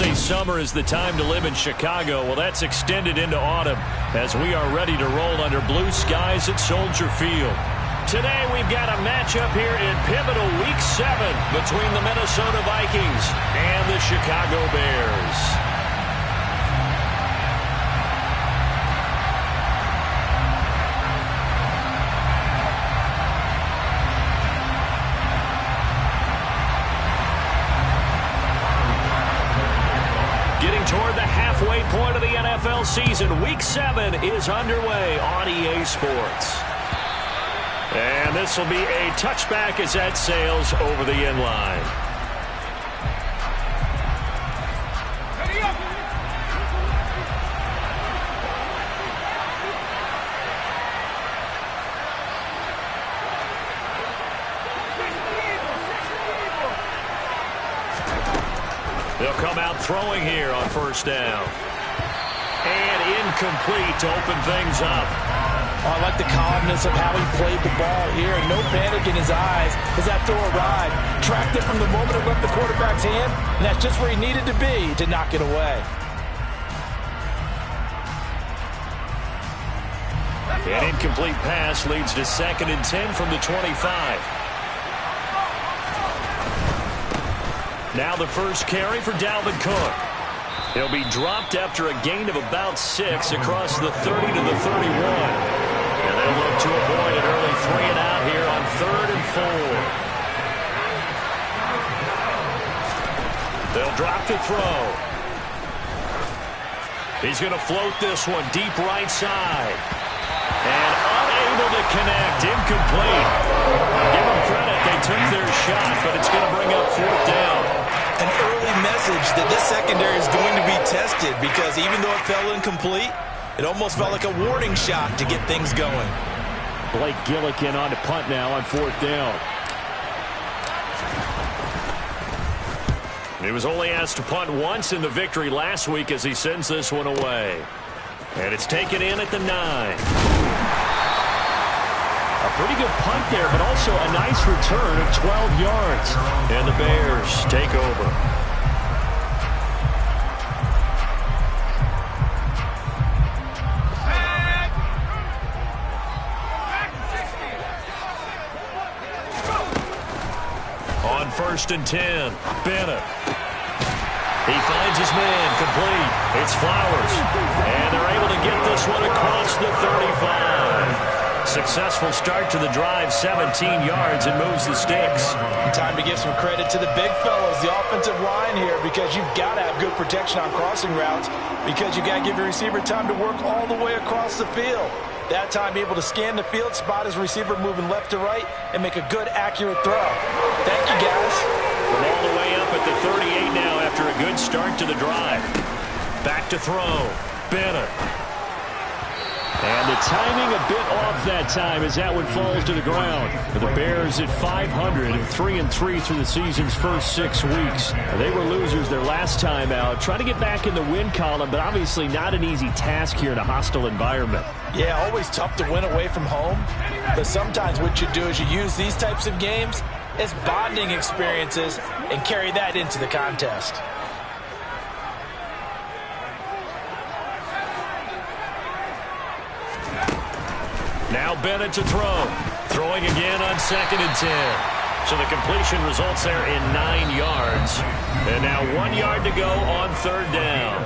say summer is the time to live in Chicago. Well, that's extended into autumn as we are ready to roll under blue skies at Soldier Field. Today we've got a matchup here in pivotal Week 7 between the Minnesota Vikings and the Chicago Bears. Toward the halfway point of the NFL season. Week 7 is underway on EA Sports. And this will be a touchback as that sails over the end line. They'll come out throwing here on first down. And incomplete to open things up. Oh, I like the calmness of how he played the ball here. No panic in his eyes as that throw arrived. Tracked it from the moment it left the quarterback's hand, and that's just where he needed to be to knock it away. An incomplete pass leads to 2nd and 10 from the 25. Now the first carry for Dalvin Cook. He'll be dropped after a gain of about 6 across the 30 to the 31. And they'll look to avoid an early 3-and-out here on 3rd and 4. They'll drop to throw. He's going to float this one deep right side. And unable to connect. Incomplete. Give them credit. They took their shot, but it's going to bring up 4th down. An early message that this secondary is going to be tested because even though it fell incomplete, it almost felt like a warning shot to get things going. Blake Gillikin on to punt now on 4th down. He was only asked to punt once in the victory last week as he sends this one away. And it's taken in at the 9. A pretty good punt there, but also a nice return of 12 yards. And the Bears take over. On 1st and 10, Bennett. He finds his man, complete. It's Flowers. And they're able to get this one across the 35. Successful start to the drive, 17 yards, and moves the sticks. Time to give some credit to the big fellas, the offensive line here, because you've got to have good protection on crossing routes, because you've got to give your receiver time to work all the way across the field. That time, be able to scan the field, spot his receiver moving left to right, and make a good, accurate throw. Thank you, guys. From all the way up at the 38 now after a good start to the drive. Back to throw. Bennett. And the timing a bit off that time as that one falls to the ground. The Bears at 500 and 3-3 through the season's first 6 weeks. They were losers their last time out. Trying to get back in the win column, but obviously not an easy task here in a hostile environment. Yeah, always tough to win away from home. But sometimes what you do is you use these types of games as bonding experiences and carry that into the contest. Now Bennett to throw. Throwing again on 2nd and 10. So the completion results there in 9 yards. And now 1 yard to go on 3rd down.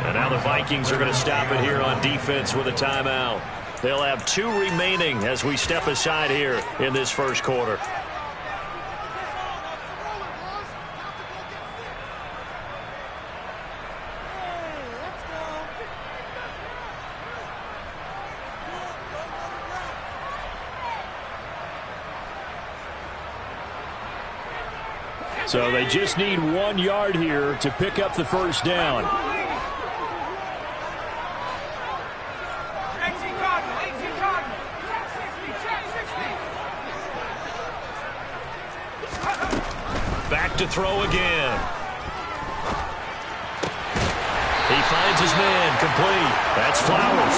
And now the Vikings are going to stop it here on defense with a timeout. They'll have 2 remaining as we step aside here in this first quarter. So they just need 1 yard here to pick up the first down. Back to throw again. He finds his man, complete. That's Flowers.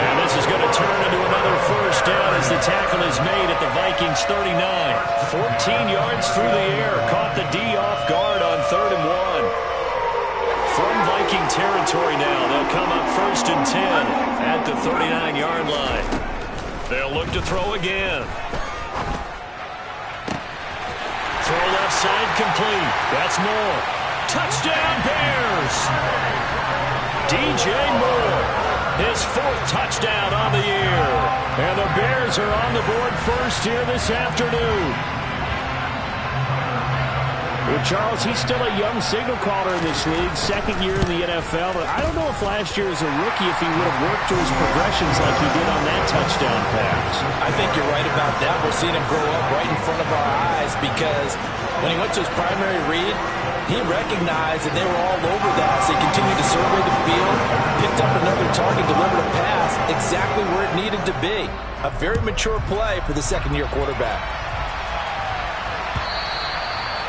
And this is going to turn into another first down as the tackle is made at the Vikings 39. 14 yards through the air. Caught the D off guard on 3rd and 1. Viking territory now. They'll come up 1st and 10 at the 39-yard line. They'll look to throw again. Throw left side complete. That's Moore. Touchdown Bears! DJ Moore, his 4th touchdown on the year. And the Bears are on the board first here this afternoon. Well, Charles, he's still a young signal caller in this league, 2nd year in the NFL. But I don't know if last year as a rookie if he would have worked through his progressions like he did on that touchdown pass. I think you're right about that. We're seeing him grow up right in front of our eyes because when he went to his primary read, he recognized that they were all over that. So he continued to survey the field, picked up another target, delivered a pass exactly where it needed to be. A very mature play for the 2nd-year quarterback.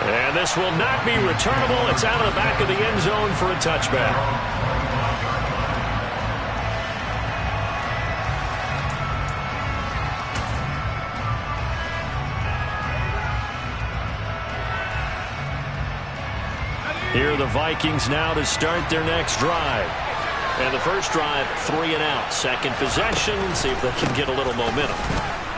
And this will not be returnable. It's out of the back of the end zone for a touchback. Here are the Vikings now to start their next drive. And the first drive, 3 and out. Second possession, see if they can get a little momentum.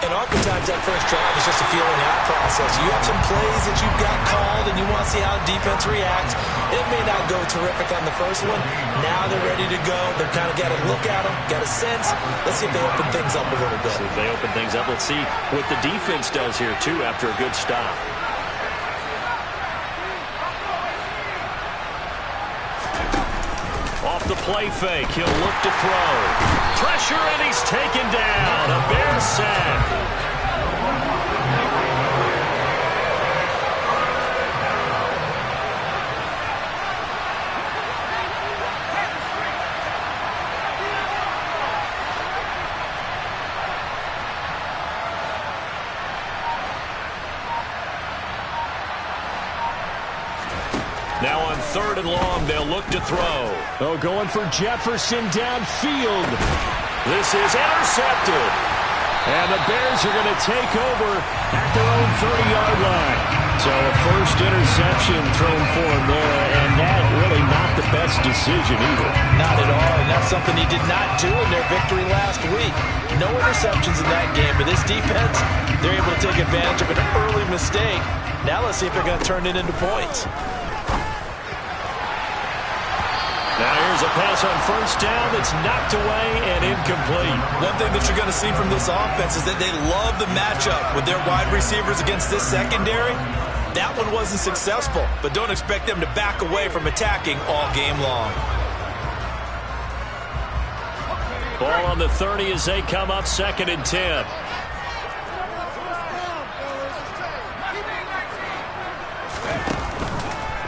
And oftentimes that first drive is just a feeling out process. You have some plays that you've got called and you want to see how the defense reacts. It may not go terrific on the first one. Now they're ready to go. They've kind of got to look at them, got a sense. Let's see if they open things up a little bit. See if they open things up. Let's see what the defense does here, too, after a good stop. Off the play fake, he'll look to throw. Pressure, and he's taken down. A Bear sack. Now on 3rd and long, they'll look to throw. Oh, going for Jefferson downfield. This is intercepted. And the Bears are going to take over at their own 30-yard line. So a first interception thrown for him there, and that really not the best decision either. Not at all, and that's something he did not do in their victory last week. No interceptions in that game, but this defense, they're able to take advantage of an early mistake. Now let's see if they're going to turn it into points. Now here's a pass on first down that's knocked away and incomplete. One thing that you're going to see from this offense is that they love the matchup with their wide receivers against this secondary. That one wasn't successful, but don't expect them to back away from attacking all game long. Ball on the 30 as they come up 2nd and 10.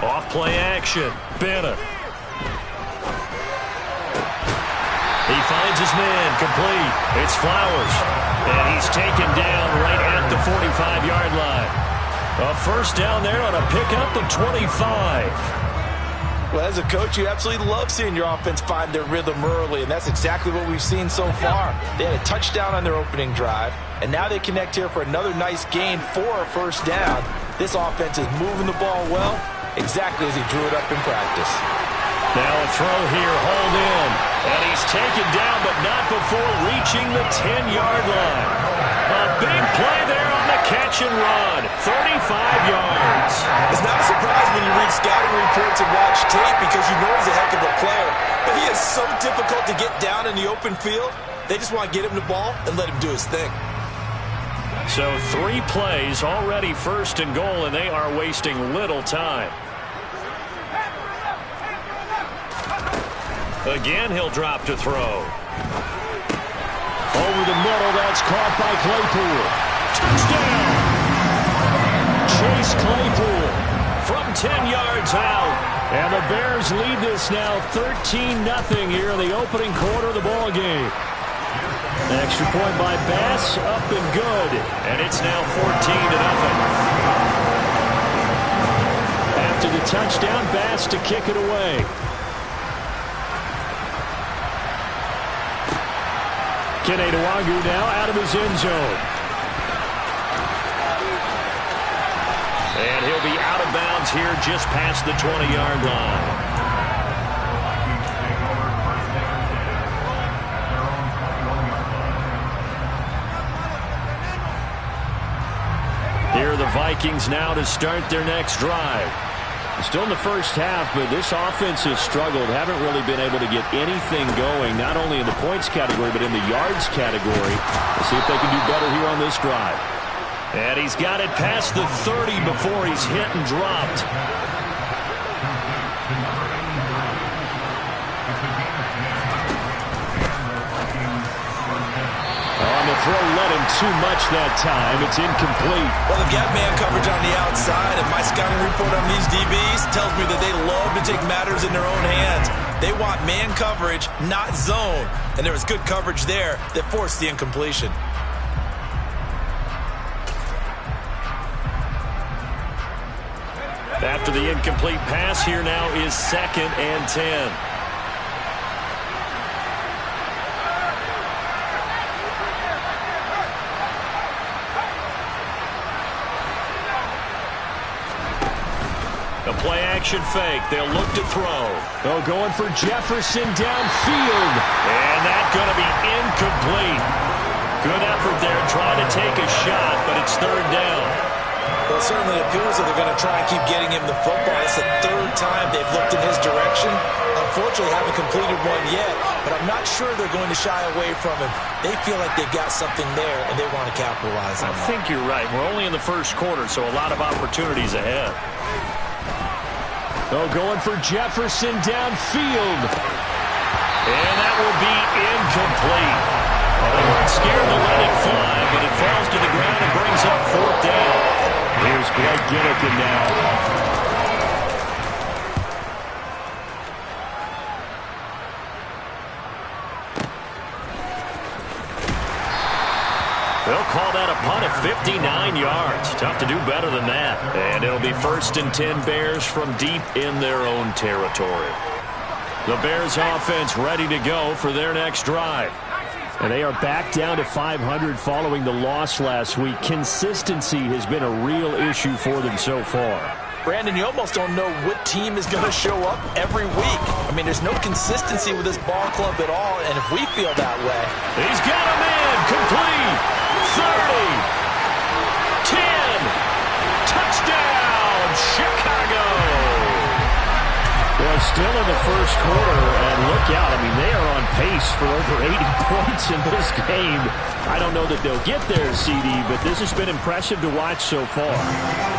Off play action. Bennett. He finds his man, complete. It's Flowers. And he's taken down right at the 45-yard line. A first down there on a pickup of 25. Well, as a coach, you absolutely love seeing your offense find their rhythm early, and that's exactly what we've seen so far. They had a touchdown on their opening drive, and now they connect here for another nice gain for a first down. This offense is moving the ball well, exactly as he drew it up in practice. Now a throw here, hauled in. And he's taken down, but not before reaching the 10-yard line. A big play there on the catch and run. 35 yards. It's not a surprise when you read scouting reports and watch tape because you know he's a heck of a player. But he is so difficult to get down in the open field. They just want to get him the ball and let him do his thing. So 3 plays already 1st and goal, and they are wasting little time. Again, he'll drop to throw. Over the middle, that's caught by Claypool. Touchdown! Chase Claypool from 10 yards out. And the Bears lead this now 13-0 here in the opening quarter of the ball game. An extra point by Bass, up and good. And it's now 14-0. After the touchdown, Bass to kick it away. Keneduagu now out of his end zone. And he'll be out of bounds here just past the 20-yard line. the Vikings now to start their next drive. Still in the first half, but this offense has struggled. Haven't really been able to get anything going, not only in the points category, but in the yards category. Let's see if they can do better here on this drive. And he's got it past the 30 before he's hit and dropped. On the throw, led him too much that time. It's incomplete. Well, they've got man coverage on the outside, and my scouting report on these DBs tells me that they love to take matters in their own hands. They want man coverage, not zone. And there was good coverage there that forced the incompletion. After the incomplete pass, here now is 2nd and 10. A play-action fake. They'll look to throw. Oh, going for Jefferson downfield. And that's going to be incomplete. Good effort there trying to take a shot, but it's 3rd down. Well, certainly it appears that they're going to try and keep getting him the football. It's the 3rd time they've looked in his direction. Unfortunately, haven't completed one yet, but I'm not sure they're going to shy away from him. They feel like they've got something there, and they want to capitalize on that. I think you're right. We're only in the first quarter, so a lot of opportunities ahead. Oh, going for Jefferson downfield. And that will be incomplete. Well, they weren't scared to let it fly, but it falls to the ground and brings up 4th down. Here's Blake Gillikin now. They'll call that a punt of 59 yards. Tough to do better than that. And it'll be 1st and 10 Bears from deep in their own territory. The Bears offense ready to go for their next drive. And they are back down to 500 following the loss last week. Consistency has been a real issue for them so far. Brandon, you almost don't know what team is going to show up every week. I mean, there's no consistency with this ball club at all, and if we feel that way. He's got a man, complete, 30, 10, touchdown, Chicago. Well, still in the first quarter, and look out. I mean, they are on pace for over 80 points in this game. I don't know that they'll get there, CD, but this has been impressive to watch so far.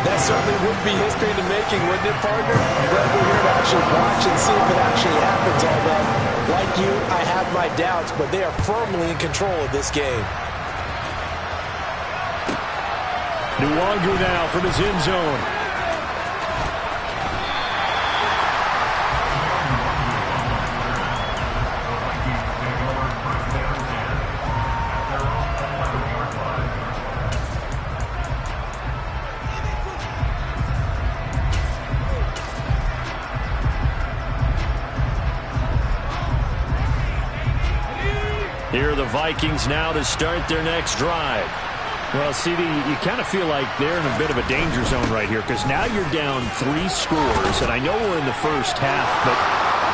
That certainly would be history in the making, wouldn't it, partner? I'm glad we're here to actually watch and see if it actually happens, although, like you, I have my doubts, but they are firmly in control of this game. Nwangu now from his end zone. Here are the Vikings now to start their next drive. Well, CD, you kind of feel like they're in a bit of a danger zone right here because now you're down 3 scores, and I know we're in the first half, but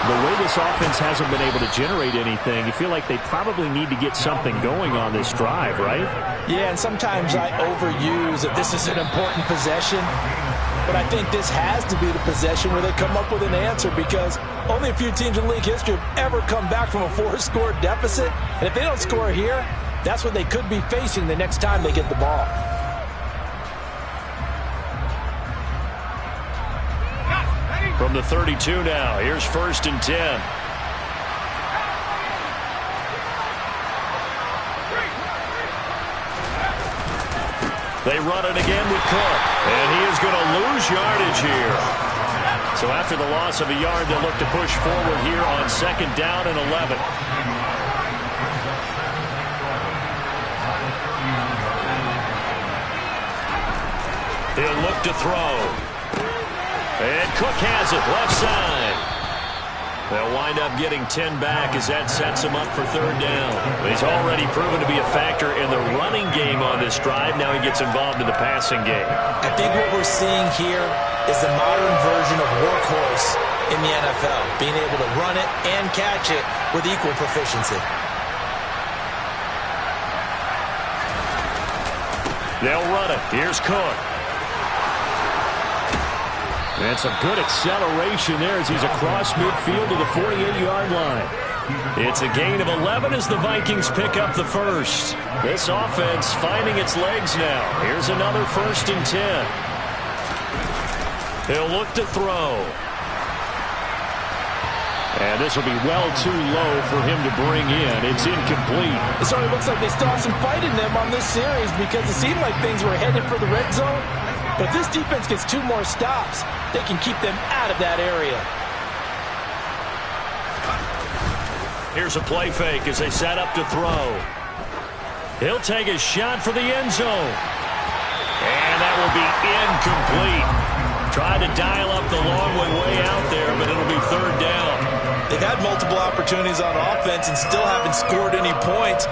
the way this offense hasn't been able to generate anything, you feel like they probably need to get something going on this drive, right? Yeah, and sometimes I overuse that this is an important possession. But I think this has to be the possession where they come up with an answer because only a few teams in league history have ever come back from a 4-score deficit. And if they don't score here, that's what they could be facing the next time they get the ball. From the 32 now, here's 1st and 10. They run it again with Cook, and he is going to lose yardage here. So after the loss of a yard, they'll look to push forward here on 2nd down and 11. He'll look to throw. And Cook has it, left side. They'll wind up getting 10 back as that sets him up for 3rd down. He's already proven to be a factor in the running game on this drive. Now he gets involved in the passing game. I think what we're seeing here is the modern version of workhorse in the NFL, being able to run it and catch it with equal proficiency. They'll run it. Here's Cook. And some good acceleration there as he's across midfield to the 48-yard line. It's a gain of 11 as the Vikings pick up the first. This offense finding its legs now. Here's another 1st and 10. He'll look to throw. And this will be well too low for him to bring in. It's incomplete. It certainly looks like they still have some fight in them on this series because it seemed like things were headed for the red zone. But if this defense gets 2 more stops, they can keep them out of that area. Here's a play fake as they set up to throw. He'll take a shot for the end zone. And that will be incomplete. Tried to dial up the long one way out there, but it'll be 3rd down. They've had multiple opportunities on offense and still haven't scored any points.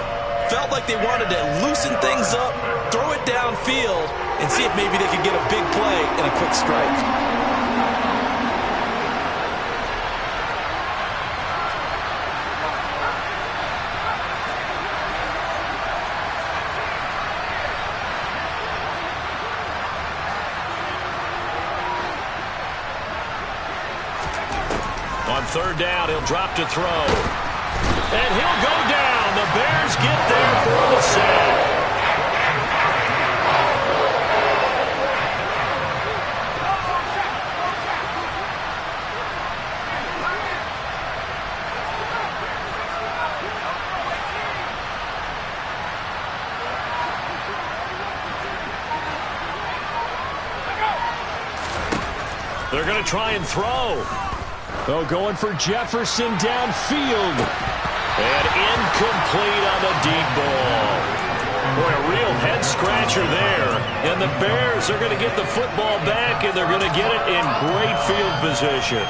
Felt like they wanted to loosen things up, throw it downfield, and see if maybe they could get a big play and a quick strike. On 3rd down, he'll drop to throw. And he'll go down. The Bears get there for the sack. They're going to try and throw. Oh, going for Jefferson downfield. And incomplete on the deep ball. Boy, a real head-scratcher there. And the Bears are going to get the football back, and they're going to get it in great field position.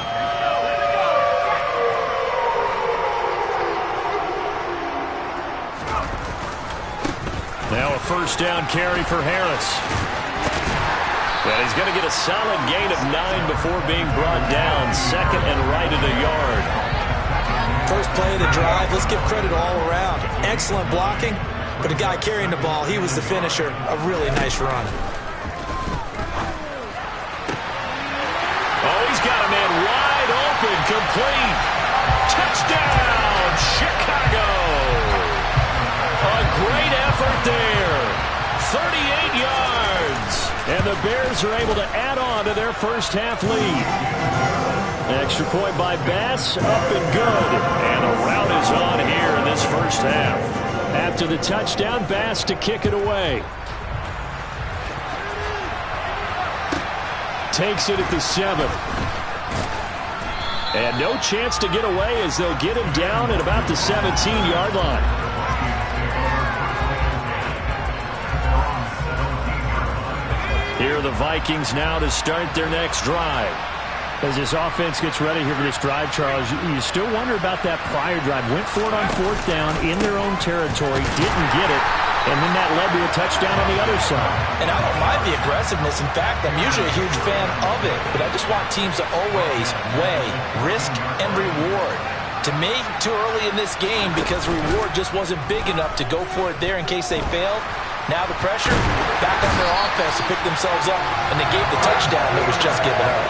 Now a 1st down carry for Harris. And he's going to get a solid gain of 9 before being brought down. 2nd and right at a yard. First play of the drive, let's give credit all around. Excellent blocking, but the guy carrying the ball, he was the finisher. A really nice run. Oh, he's got a man wide open, complete. Touchdown, Chicago. A great effort there. 38 yards. And the Bears are able to add on to their first half lead. Extra point by Bass, up and good. And the route is on here in this first half. After the touchdown, Bass to kick it away. Takes it at the 7. And no chance to get away as they'll get him down at about the 17-yard line. Here are the Vikings now to start their next drive. As this offense gets ready here for this drive, Charles, you still wonder about that prior drive. Went for it on 4th down in their own territory, didn't get it, and then that led to a touchdown on the other side. And I don't mind the aggressiveness. In fact, I'm usually a huge fan of it, but I just want teams to always weigh risk and reward. To me, too early in this game because reward just wasn't big enough to go for it there in case they failed. Now the pressure, back on their offense to pick themselves up, and they gave the touchdown that was just given up.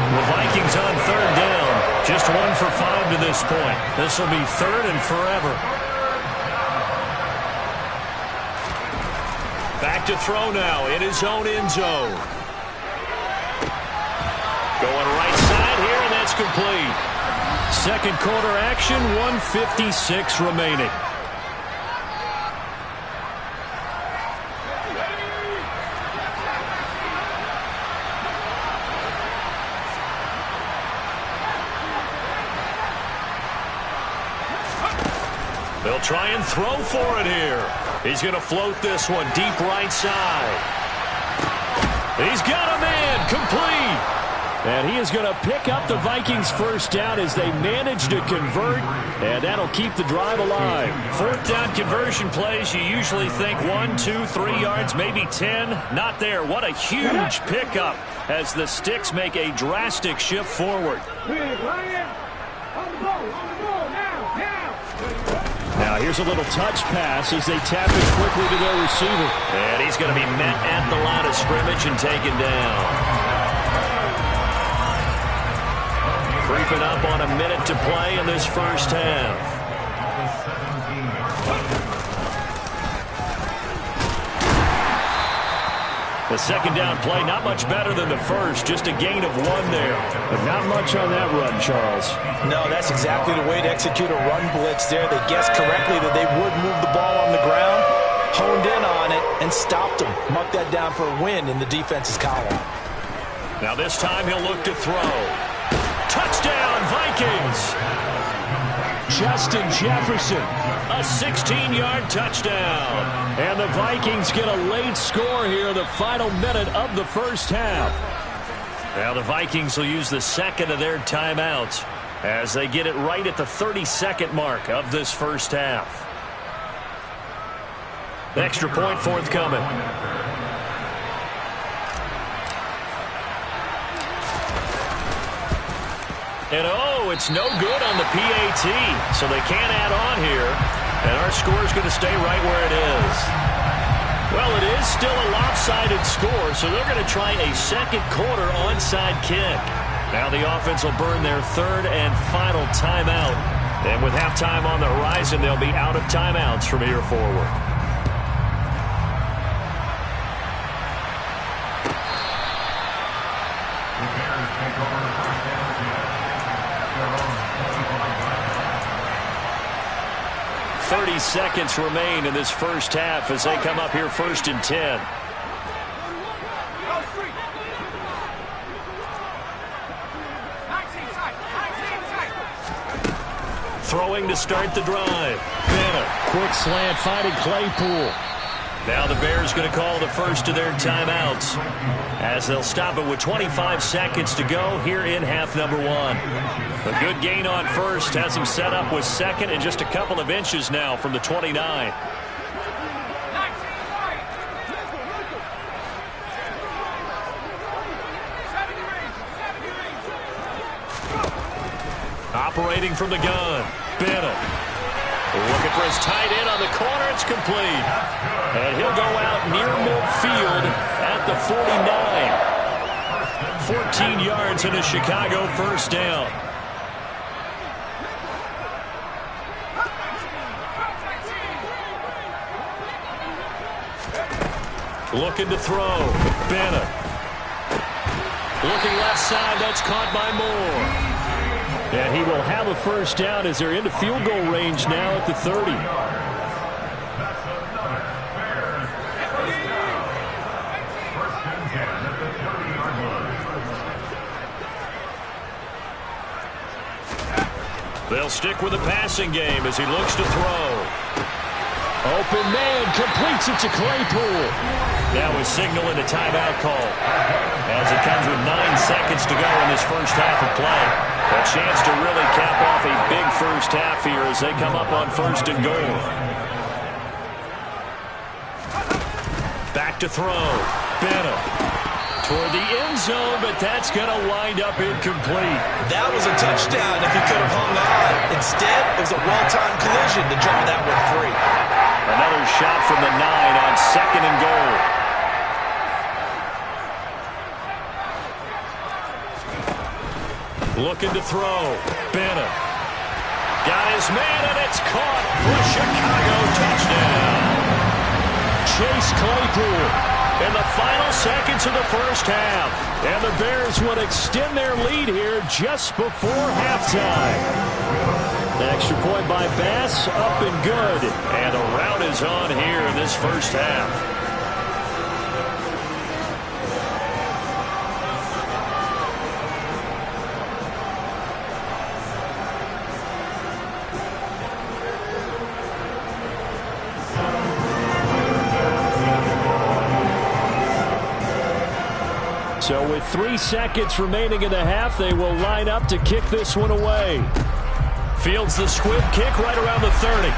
The Vikings on 3rd down, just 1 for 5 to this point. This will be 3rd and forever. Back to throw now in his own end zone. Going right side here, and that's complete. 2nd quarter action, 1:56 remaining. They'll try and throw for it here. He's going to float this one deep right side. He's got a man, complete. And he is going to pick up the Vikings' first down as they manage to convert, and that'll keep the drive alive. 4th down conversion plays, you usually think 1, 2, 3 yards, maybe 10. Not there. What a huge pickup as the Sticks make a drastic shift forward. Now here's a little touch pass as they tap it quickly to their receiver. And he's going to be met at the line of scrimmage and taken down. Creeping up on a minute to play in this first half. The second down play, not much better than the first, just a gain of 1 there. But not much on that run, Charles. No, that's exactly the way to execute a run blitz there. They guessed correctly that they would move the ball on the ground, honed in on it, and stopped them. Mark that down for a win in the defense's column. Now this time he'll look to throw. Touchdown, Vikings! Justin Jefferson, a 16-yard touchdown. And the Vikings get a late score here, the final minute of the first half. Now the Vikings will use the second of their timeouts as they get it right at the 32nd mark of this first half. The extra point forthcoming. And oh, it's no good on the PAT, so they can't add on here. And our score is going to stay right where it is. Well, it is still a lopsided score, so they're going to try a second quarter onside kick. Now the offense will burn their third and final timeout. And with halftime on the horizon, they'll be out of timeouts from here forward. The Bears take over the first down kick. 30 seconds remain in this first half as they come up here first and 10. Throwing to start the drive. Bennett. Quick slant finding Claypool. Now the Bears going to call the first of their timeouts as they'll stop it with 25 seconds to go here in half number 1. A good gain on first has him set up with second and just a couple of inches now from the 29. Operating from the gun, Bennett. Looking for his tight end on the corner. It's complete. And he'll go out near midfield at the 49. 14 yards in a Chicago first down. Looking to throw. Bennett. Looking left side. That's caught by Moore. And he will have a first down as they're into field goal range now at the 30. They'll stick with the passing game as he looks to throw. Open man completes it to Claypool. Now we're signaling a timeout call as it comes with 9 seconds to go in this first half of play. A chance to really cap off a big first half here as they come up on first and goal. Back to throw. Bennett toward the end zone, but that's going to wind up incomplete. That was a touchdown if he could have hung on. Instead, it was a well-timed collision to draw that one free. Another shot from the 9 on second and goal. Looking to throw. Bennett. Got his man, and it's caught for a Chicago touchdown. Chase Claypool in the final seconds of the first half. And the Bears would extend their lead here just before halftime. The extra point by Bass, up and good. And the rout is on here in this first half. So with 3 seconds remaining in the half, they will line up to kick this one away. Fields the squib kick right around the 30.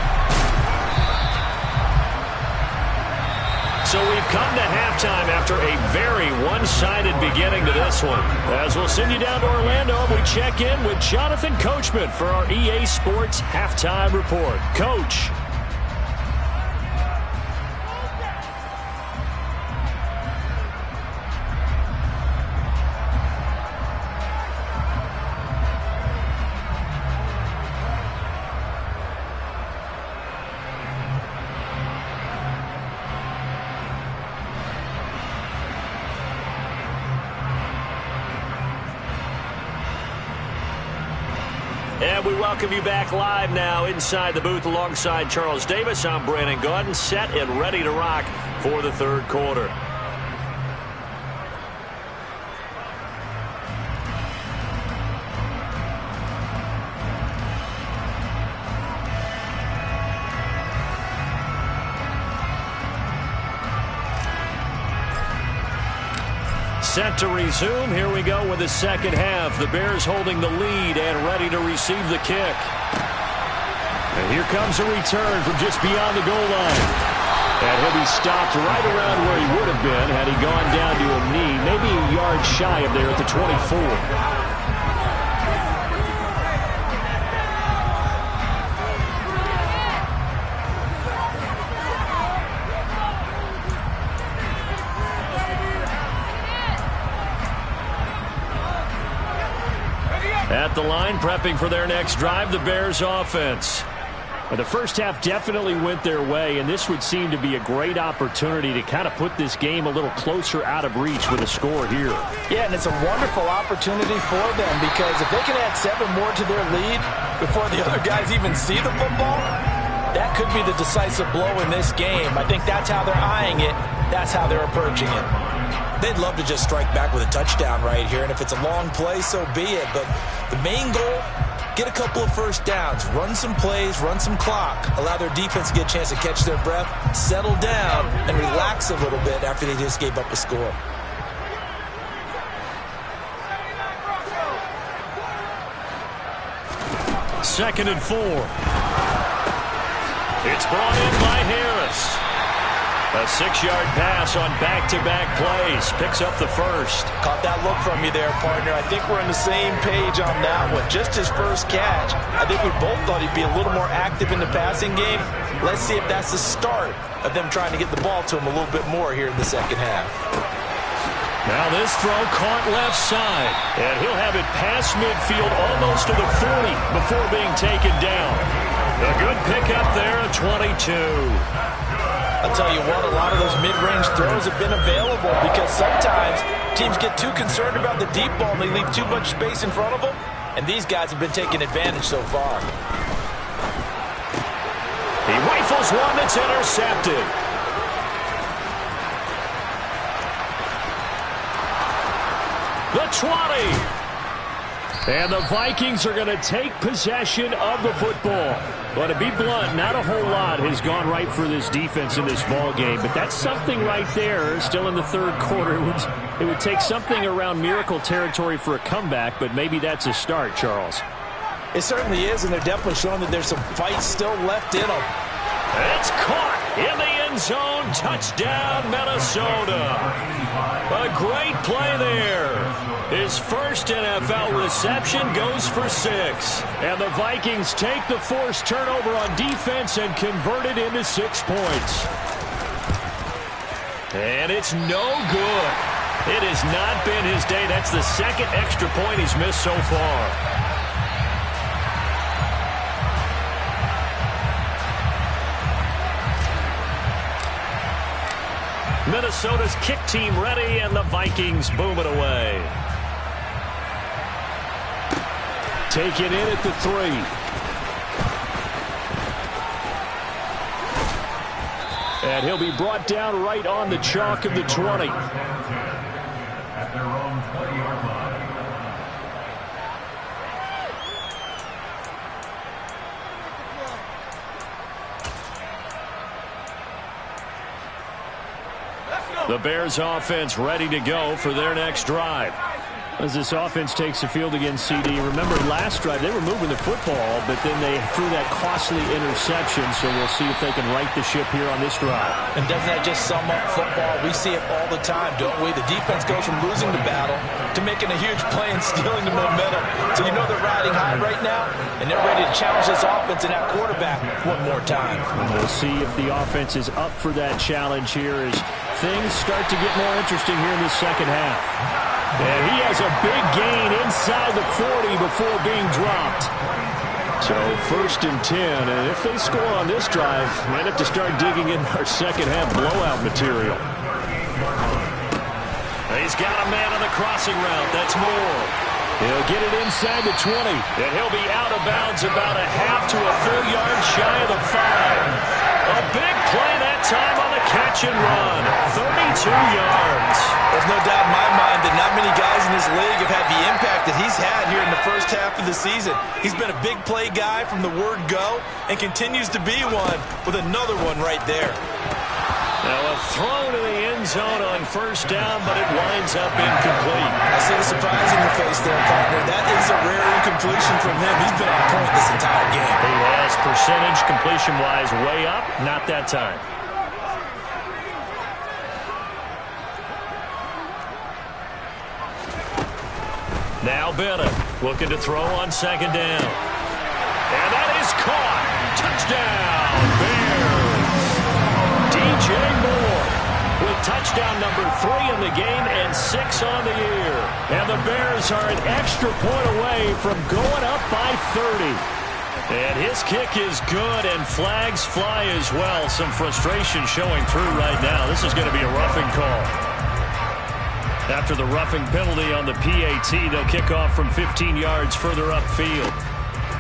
So we've come to halftime after a very one-sided beginning to this one. As we'll send you down to Orlando, we check in with Jonathan Coachman for our EA Sports Halftime Report. Coach. And we welcome you back live now inside the booth alongside Charles Davis. I'm Brandon Gaudin, set and ready to rock for the third quarter. Set to resume. Here we go with the second half. The Bears holding the lead and ready to receive the kick. And here comes a return from just beyond the goal line. And he'll be stopped right around where he would have been had he gone down to a knee, maybe a yard shy of there at the 24. At the line, prepping for their next drive, the Bears offense. Well, the first half definitely went their way, and this would seem to be a great opportunity to kind of put this game a little closer out of reach with a score here. Yeah, and it's a wonderful opportunity for them because if they can add 7 more to their lead before the other guys even see the football, that could be the decisive blow in this game. I think that's how they're eyeing it. That's how they're approaching it. They'd love to just strike back with a touchdown right here, and if it's a long play, so be it. But the main goal, get a couple of first downs, run some plays, run some clock, allow their defense to get a chance to catch their breath, settle down, and relax a little bit after they just gave up a score. Second and 4. It's brought in by Harris. A 6-yard pass on back-to-back plays. Picks up the first. Caught that look from you there, partner. I think we're on the same page on that one. Just his first catch. I think we both thought he'd be a little more active in the passing game. Let's see if that's the start of them trying to get the ball to him a little bit more here in the second half. Now this throw caught left side. And he'll have it past midfield almost to the 40 before being taken down. A good pickup there at 22. I'll tell you what, a lot of those mid-range throws have been available because sometimes teams get too concerned about the deep ball and they leave too much space in front of them, and these guys have been taking advantage so far. He rifles one that's intercepted. The 20. And the Vikings are going to take possession of the football. But to be blunt, not a whole lot has gone right for this defense in this ball game. But that's something right there. Still in the third quarter. It would take something around miracle territory for a comeback, but maybe that's a start, Charles. It certainly is, and they're definitely showing that there's some fight still left in them. It's caught in the end zone. Touchdown, Minnesota. A great play there. His first NFL reception goes for 6. And the Vikings take the forced turnover on defense and convert it into 6 points. And it's no good. It has not been his day. That's the second extra point he's missed so far. Minnesota's kick team ready, and the Vikings boom it away. Take it in at the 3. And he'll be brought down right on the chalk of the 20. At their own 20-yard line. The Bears offense ready to go for their next drive. As this offense takes the field against CD, remember last drive they were moving the football, but then they threw that costly interception, so we'll see if they can right the ship here on this drive. And doesn't that just sum up football? We see it all the time, don't we? The defense goes from losing the battle to making a huge play and stealing the momentum. So you know they're riding high right now, and they're ready to challenge this offense and that quarterback one more time. And we'll see if the offense is up for that challenge here as things start to get more interesting here in the second half. And he has a big gain inside the 40 before being dropped. So first and 10, and if they score on this drive, might have to start digging in our second half blowout material. He's got a man on the crossing route. That's Moore. He'll get it inside the 20. And he'll be out of bounds about a half to a full yard shy of the 5. A big play that time on the catch and run. 32 yards. There's no doubt in my mind that not many guys in this league have had the impact that he's had here in the first half of the season. He's been a big play guy from the word go and continues to be one with another one right there. Now a throw to the end zone on first down, but it winds up incomplete. I see the surprise in your face there, partner. That is a rare incompletion from him. He's been on point this entire game. He has percentage completion-wise way up, not that time. Now Bennett looking to throw on second down. And that is caught. Touchdown, Bears. DJ Moore with touchdown number 3 in the game and 6 on the year. And the Bears are an extra point away from going up by 30. And his kick is good, and flags fly as well. Some frustration showing through right now. This is going to be a roughing call. After the roughing penalty on the PAT, they'll kick off from 15 yards further upfield.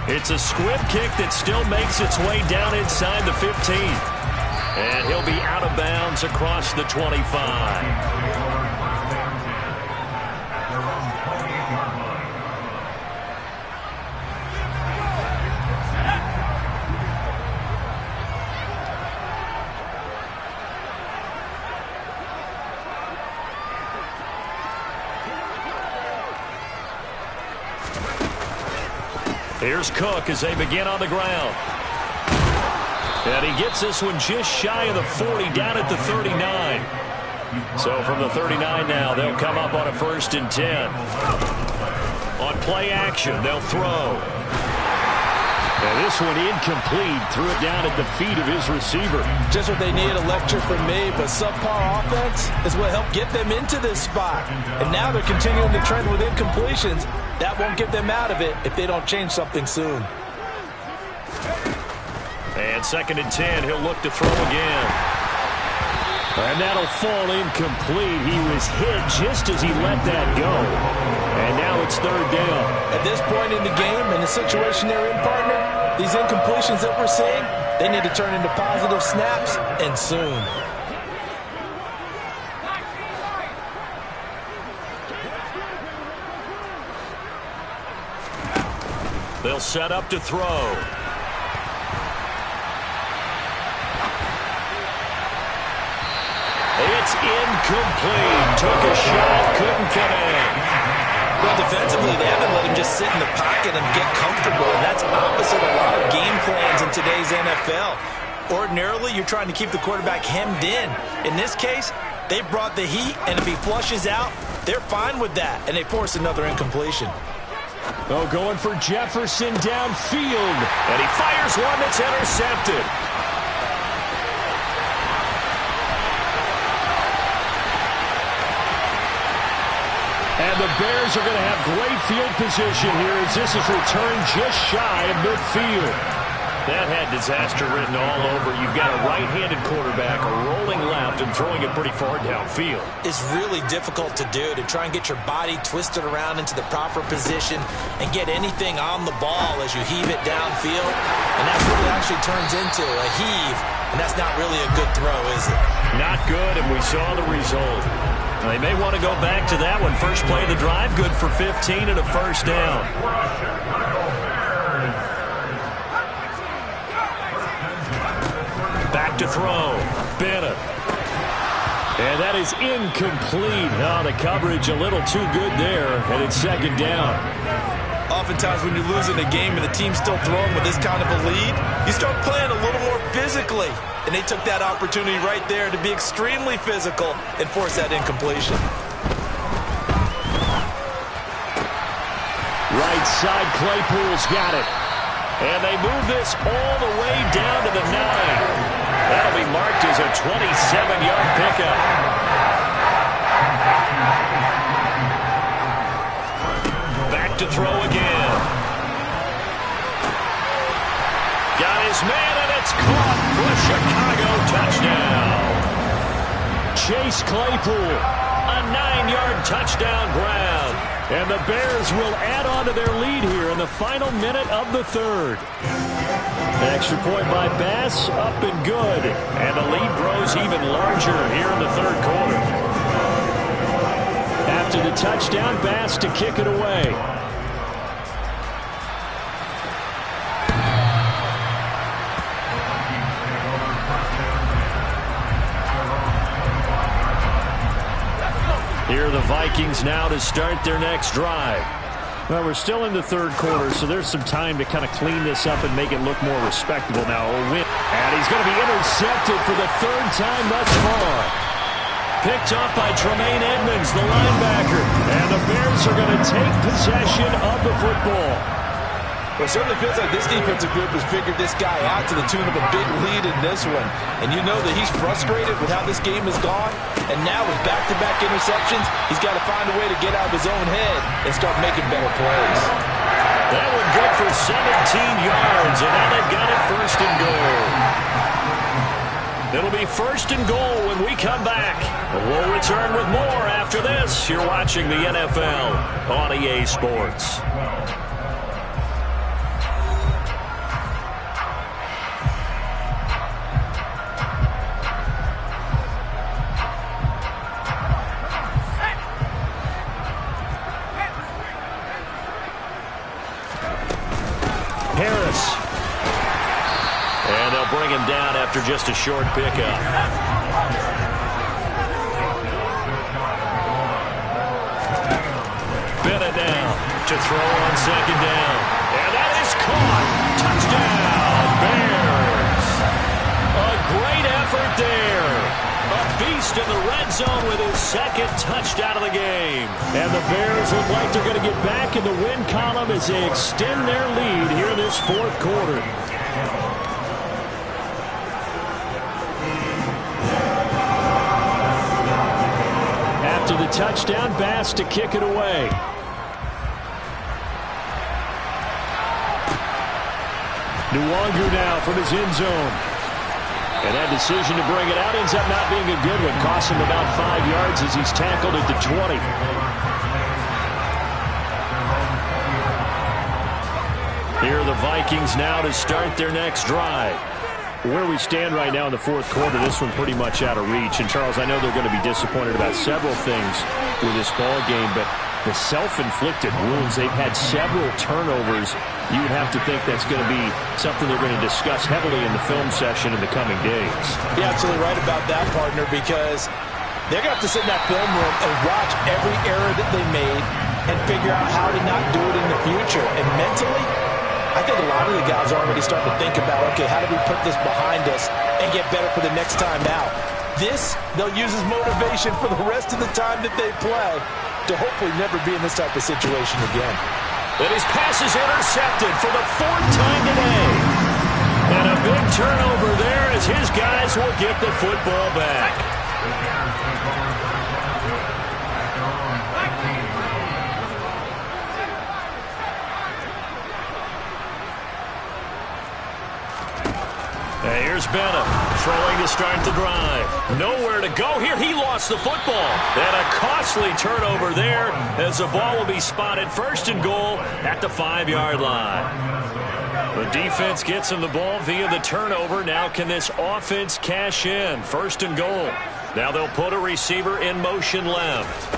It's a squib kick that still makes its way down inside the 15. And he'll be out of bounds across the 25. Here's Cook as they begin on the ground. And he gets this one just shy of the 40, down at the 39. So from the 39 now, they'll come up on a 1st and 10. On play action, they'll throw. And this one incomplete. Threw it down at the feet of his receiver. Just what they needed, a lecture from me, but subpar offense is what helped get them into this spot. And now they're continuing the trend with incompletions. That won't get them out of it if they don't change something soon. And 2nd and 10, he'll look to throw again. And that'll fall incomplete. He was hit just as he let that go. And now it's 3rd down. At this point in the game, in the situation they're in, partner, these incompletions that we're seeing, they need to turn into positive snaps, and soon. They'll set up to throw. It's incomplete. Took a shot, couldn't come in. Well, defensively, they haven't let him just sit in the pocket and get comfortable, and that's opposite a lot of game plans in today's NFL. Ordinarily, you're trying to keep the quarterback hemmed in. In this case, they brought the heat, and if he flushes out, they're fine with that, and they force another incompletion. Oh, going for Jefferson downfield. And he fires one that's intercepted. And the Bears are going to have great field position here as this is returned just shy of midfield. That had disaster written all over. You've got a right-handed quarterback rolling left and throwing it pretty far downfield. It's really difficult to do, to try and get your body twisted around into the proper position and get anything on the ball as you heave it downfield. And that's what it actually turns into, a heave. And that's not really a good throw, is it? Not good, and we saw the result. They may want to go back to that one. First play of the drive, good for 15 and a 1st down. Back to throw. Bennett. And that is incomplete. Oh, the coverage a little too good there, and it's 2nd down. Oftentimes when you're losing a game and the team's still throwing with this kind of a lead, you start playing a little more physically. And they took that opportunity right there to be extremely physical and force that incompletion. Right side, Claypool's got it. And they move this all the way down to the 9. That'll be marked as a 27-yard pickup. Back to throw again. Got his man, and it's caught for a Chicago touchdown. Chase Claypool, A 9-yard touchdown grab. And the Bears will add on to their lead here in the final minute of the third. An extra point by Bass, up and good. And the lead grows even larger here in the third quarter. After the touchdown, Bass to kick it away. Here are the Vikings now to start their next drive. Well, we're still in the third quarter, so there's some time to kind of clean this up and make it look more respectable now. And he's going to be intercepted for the third time thus far. Picked off by Tremaine Edmonds, the linebacker. And the Bears are going to take possession of the football. Well, it certainly feels like this defensive group has figured this guy out to the tune of a big lead in this one. And you know that he's frustrated with how this game has gone. And now with back-to-back interceptions, he's got to find a way to get out of his own head and start making better plays. That one good for 17 yards, and now they've got it first and goal. It'll be first and goal when we come back. We'll return with more after this. You're watching the NFL on EA Sports. And they'll bring him down after just a short pickup. Beardown to throw on second down. And that is caught. Touchdown, Bears. A great effort there. A beast in the red zone with his second touchdown of the game. And the Bears look like they're going to get back in the win column as they extend their lead here in this fourth quarter. After the touchdown, Bass to kick it away. Nwangu now from his end zone. And that decision to bring it out ends up not being a good one. Costs him about 5 yards as he's tackled at the 20. Here are the Vikings now to start their next drive. Where we stand right now in the fourth quarter, this one pretty much out of reach. And, Charles, I know they're going to be disappointed about several things with this ball game, but the self-inflicted wounds, they've had several turnovers. You would have to think that's going to be something they're going to discuss heavily in the film session in the coming days. You're absolutely right about that, partner, because they're going to have to sit in that film room and watch every error that they made and figure out how to not do it in the future. And mentally, I think a lot of the guys are already starting to think about, okay, how do we put this behind us and get better for the next time out? This, they'll use as motivation for the rest of the time that they play to hopefully never be in this type of situation again. And his pass is intercepted for the fourth time today. And a big turnover there as his guys will get the football back. And here's Beardown throwing to start the drive. Nowhere to go here. He lost the football. And a costly turnover there as the ball will be spotted first and goal at the 5-yard line. The defense gets him the ball via the turnover. Now can this offense cash in? First and goal. Now they'll put a receiver in motion left.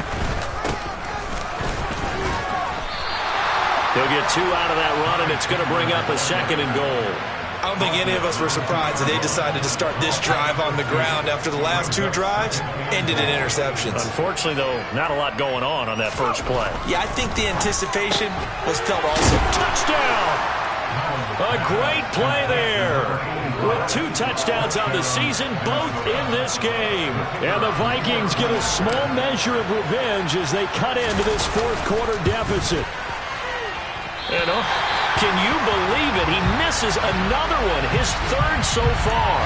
He'll get 2 out of that run, and it's going to bring up a second and goal. I don't think any of us were surprised that they decided to start this drive on the ground after the last 2 drives ended in interceptions. Unfortunately, though, not a lot going on that first play. Yeah, I think the anticipation was felt also. Touchdown! A great play there. With 2 touchdowns on the season, both in this game. And the Vikings get a small measure of revenge as they cut into this fourth quarter deficit. Can you believe it? He misses another one, his 3rd so far.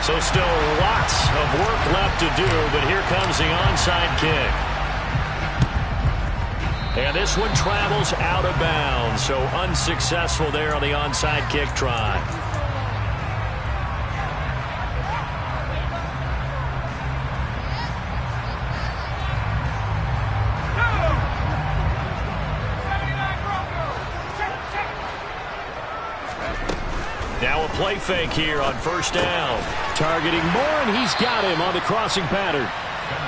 So still lots of work left to do, but here comes the onside kick. And this one travels out of bounds, so unsuccessful there on the onside kick try. play fake here on first down. Targeting Moore, and he's got him on the crossing pattern.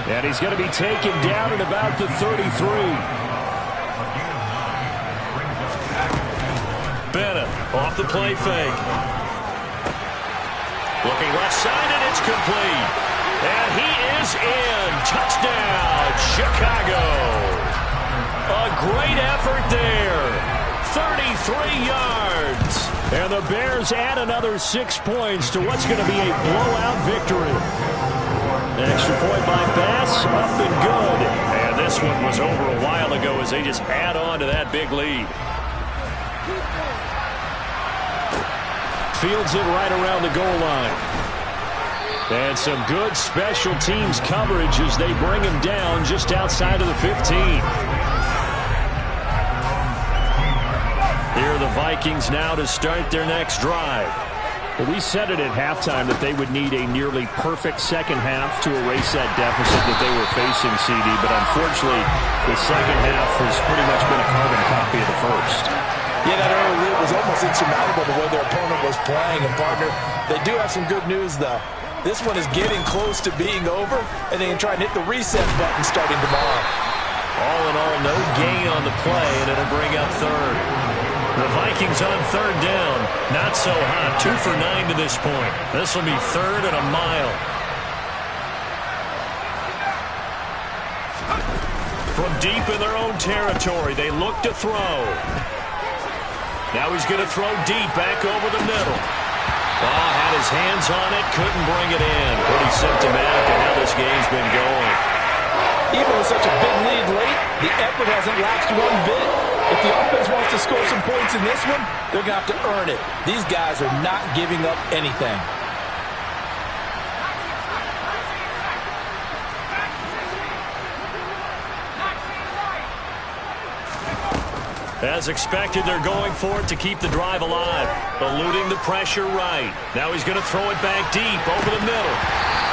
And he's going to be taken down at about the 33. Bennett off the play fake. Looking left side, and it's complete. And he is in. Touchdown, Chicago. A great effort there. 33 yards. And the Bears add another 6 points to what's going to be a blowout victory. Extra point by Bass, up and good. And this one was over a while ago as they just add on to that big lead. Fields it right around the goal line. And some good special teams coverage as they bring him down just outside of the 15. Here are the Vikings now to start their next drive. Well, we said it at halftime that they would need a nearly perfect second half to erase that deficit that they were facing, CD. But unfortunately, the second half has pretty much been a carbon copy of the first. Yeah, that early lead was almost insurmountable the way their opponent was playing. And, partner, they do have some good news, though. This one is getting close to being over, and they can try and hit the reset button starting tomorrow. All in all, no gain on the play, and it'll bring up third. The Vikings on third down. Not so hot. 2 for 9 to this point. This will be third and a mile. From deep in their own territory, they look to throw. Now he's going to throw deep back over the middle. Oh, had his hands on it, couldn't bring it in. Pretty symptomatic of how this game's been going. Even with such a big lead late, the effort hasn't lapsed one bit. If the offense wants to score some points in this one, they're going to have to earn it. These guys are not giving up anything. As expected, they're going for it to keep the drive alive. Eluding the pressure right. Now he's going to throw it back deep over the middle.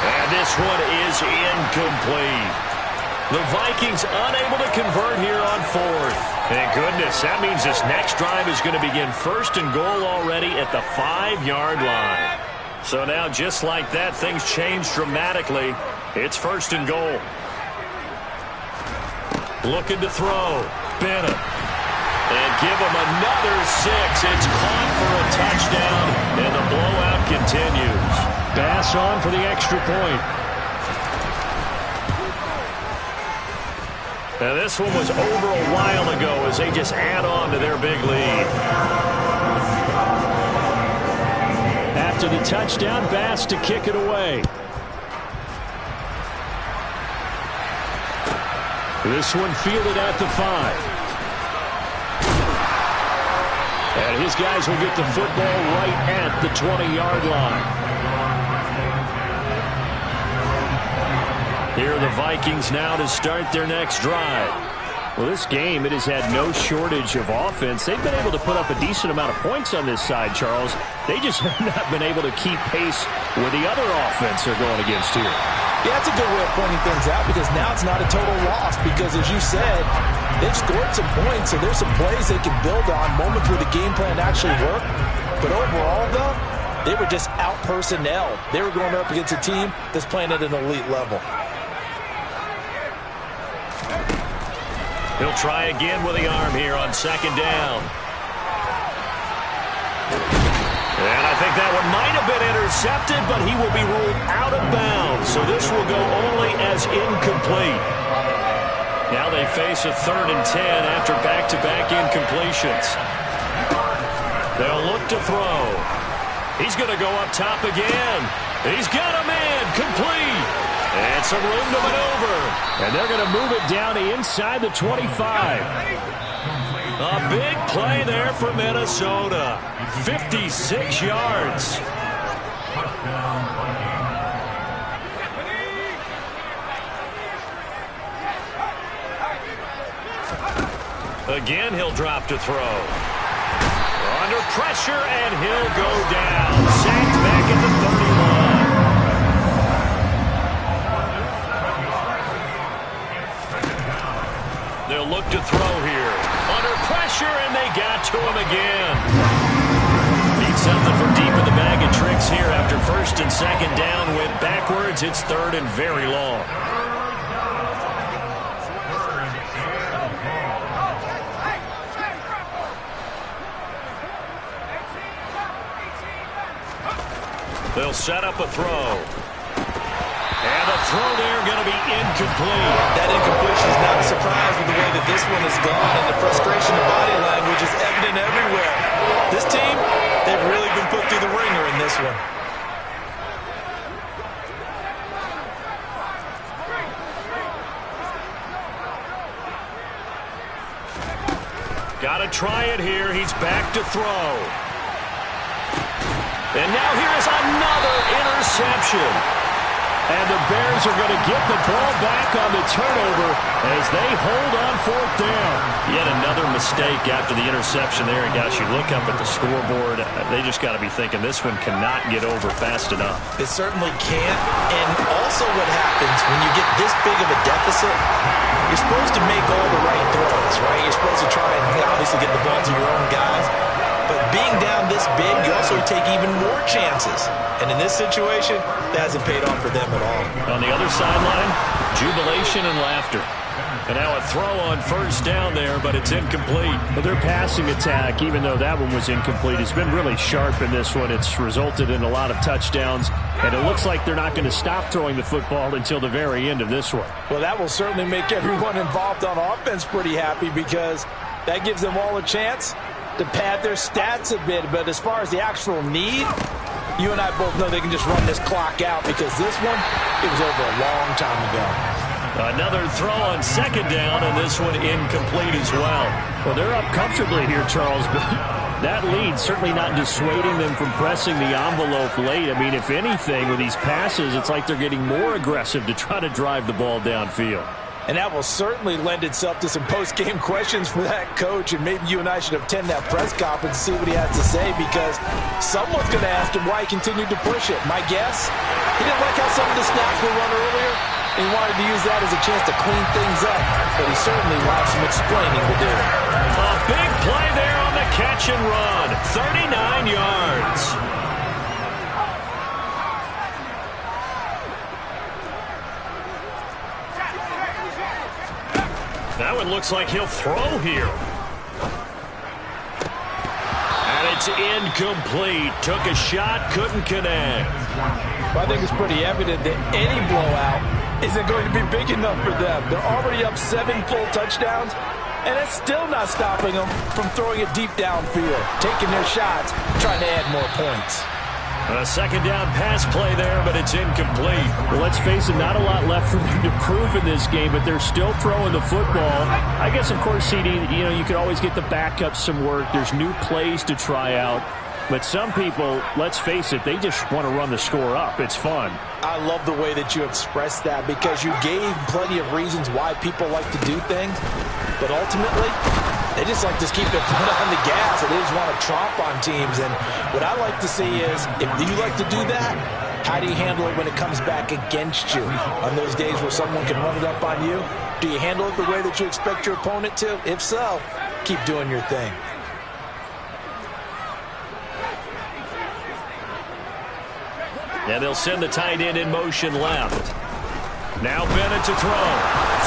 And this one is incomplete. The Vikings unable to convert here on fourth. Thank goodness, that means this next drive is going to begin first and goal already at the 5-yard line. So now, just like that, things change dramatically. It's first and goal. Looking to throw. Bennett. And give him another 6. It's caught for a touchdown, and the blowout continues. Bass on for the extra point. Now this one was over a while ago as they just add on to their big lead. After the touchdown, Bass to kick it away. This one fielded at the 5. And his guys will get the football right at the 20-yard line. Here are the Vikings now to start their next drive. Well, this game, it has had no shortage of offense. They've been able to put up a decent amount of points on this side, Charles. They just have not been able to keep pace with the other offense they're going against here. Yeah, that's a good way of pointing things out because now it's not a total loss because, as you said, they've scored some points, so there's some plays they can build on, moments where the game plan actually worked. But overall, though, they were just out-personnel. They were going up against a team that's playing at an elite level. He'll try again with the arm here on second down. And I think that one might have been intercepted, but he will be ruled out of bounds. So this will go only as incomplete. Now they face a 3rd and 10 after back-to-back incompletions. They'll look to throw. He's going to go up top again. He's got a man complete. And some room to maneuver. And they're going to move it down to inside the 25. A big play there for Minnesota. 56 yards. Again, he'll drop to throw. Under pressure, and he'll go down. Sacked back at the 31. They'll look to throw here. Under pressure, and they got to him again. Need something from deep in the bag of second down went backwards. It's third and very long. They'll set up a throw. And the throw there going to be incomplete. That incompletion is not a surprise with the way that this one has gone, and the frustration of body language is evident everywhere. This team, they've really been put through the ringer in this one. Got to try it here. He's back to throw. And now here is another interception. And the Bears are going to get the ball back on the turnover as they hold on fourth down. Yet another mistake after the interception there. And gosh, you look up at the scoreboard, they just got to be thinking this one cannot get over fast enough. It certainly can't. And also what happens when you get this big of a deficit, you're supposed to make all the right throws, right? You're supposed to try and obviously get the ball to your own guys. But being down this big, you also take even more chances. And in this situation, that hasn't paid off for them at all. On the other sideline, jubilation and laughter. And now a throw on first down there, but it's incomplete. But their passing attack, even though that one was incomplete, has been really sharp in this one. It's resulted in a lot of touchdowns. And it looks like they're not going to stop throwing the football until the very end of this one. Well, that will certainly make everyone involved on offense pretty happy, because that gives them all a chance to pad their stats a bit. But as far as the actual need, you and I both know they can just run this clock out, because this one, it was over a long time ago. Another throw on second down, and this one incomplete as well. Well, they're up comfortably here, Charles, but that lead certainly not dissuading them from pressing the envelope late. I mean, if anything, with these passes, it's like they're getting more aggressive to try to drive the ball downfield. And that will certainly lend itself to some post-game questions for that coach. And maybe you and I should attend that press conference and see what he has to say, because someone's going to ask him why he continued to push it. My guess, he didn't like how some of the snaps were run earlier, and he wanted to use that as a chance to clean things up. But he certainly will have some explaining to do. A big play there on the catch and run. 39 yards. That one looks like he'll throw here. And it's incomplete. Took a shot, couldn't connect. Well, I think it's pretty evident that any blowout isn't going to be big enough for them. They're already up 7 full touchdowns, and it's still not stopping them from throwing it deep downfield, taking their shots, trying to add more points. A second down pass play there, but it's incomplete. Well, let's face it, not a lot left for them to prove in this game, but they're still throwing the football. I guess, of course, CD, you could always get the backups some work. There's new plays to try out. But some people, let's face it, they just want to run the score up. It's fun. I love the way that you expressed that, because you gave plenty of reasons why people like to do things. But ultimately, they just like to keep their foot on the gas, and they just want to tromp on teams. And what I like to see is, if you like to do that, how do you handle it when it comes back against you? On those days where someone can run it up on you, do you handle it the way that you expect your opponent to? If so, keep doing your thing. And they'll send the tight end in motion left. Now Bennett to throw.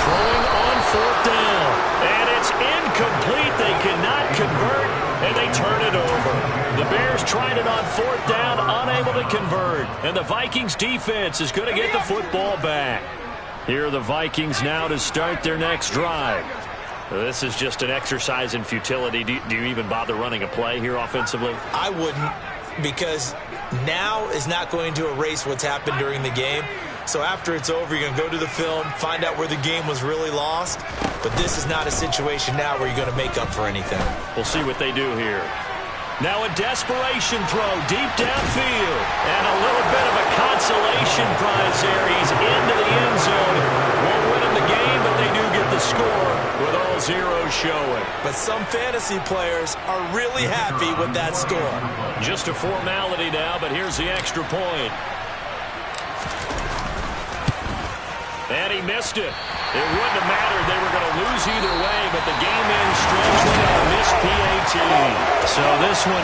Throwing on fourth down. And it's incomplete. They cannot convert, and they turn it over. The Bears tried it on fourth down, unable to convert. And the Vikings defense is going to get the football back. Here are the Vikings now to start their next drive. This is just an exercise in futility. Do you even bother running a play here offensively? I wouldn't, because now is not going to erase what's happened during the game. So after it's over, you're going to go to the film, find out where the game was really lost. But this is not a situation now where you're going to make up for anything. We'll see what they do here. Now a desperation throw deep downfield. And a little bit of a consolation prize there. He's into the end zone. Won't win in the game, but they do get the score with all zeros showing. But some fantasy players are really happy with that score. Just a formality now, but here's the extra point. And he missed it. It wouldn't have mattered. They were going to lose either way, but the game ends strangely on a missed PAT. So this one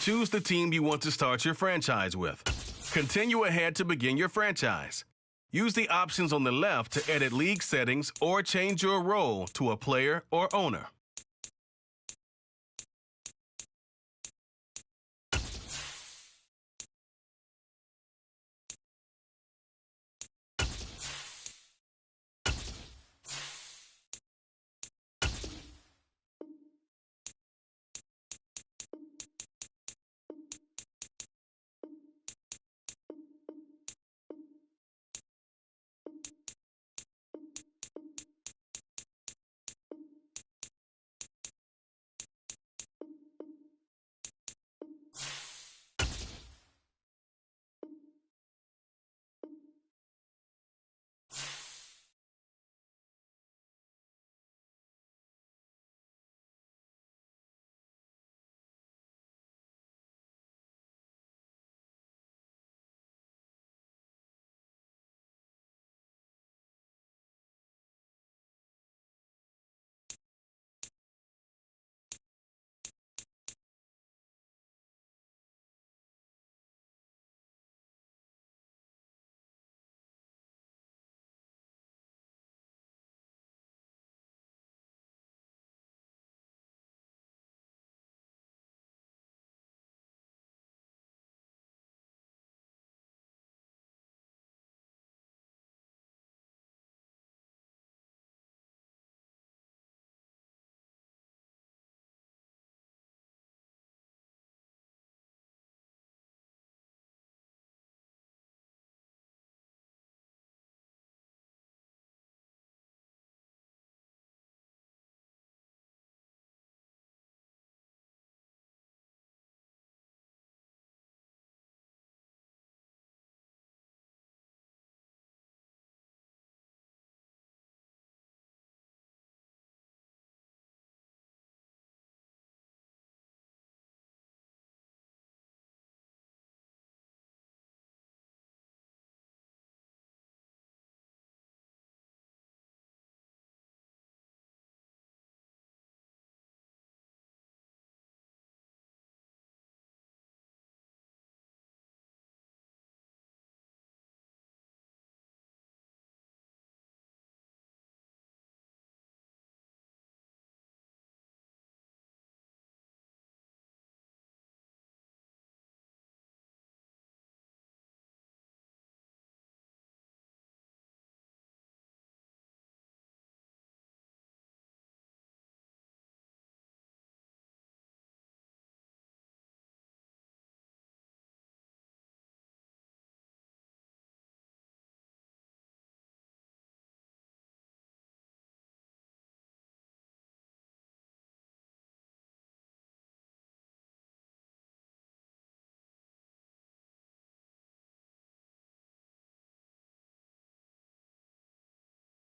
choose the team you want to start your franchise with. Continue ahead to begin your franchise. Use the options on the left to edit league settings or change your role to a player or owner.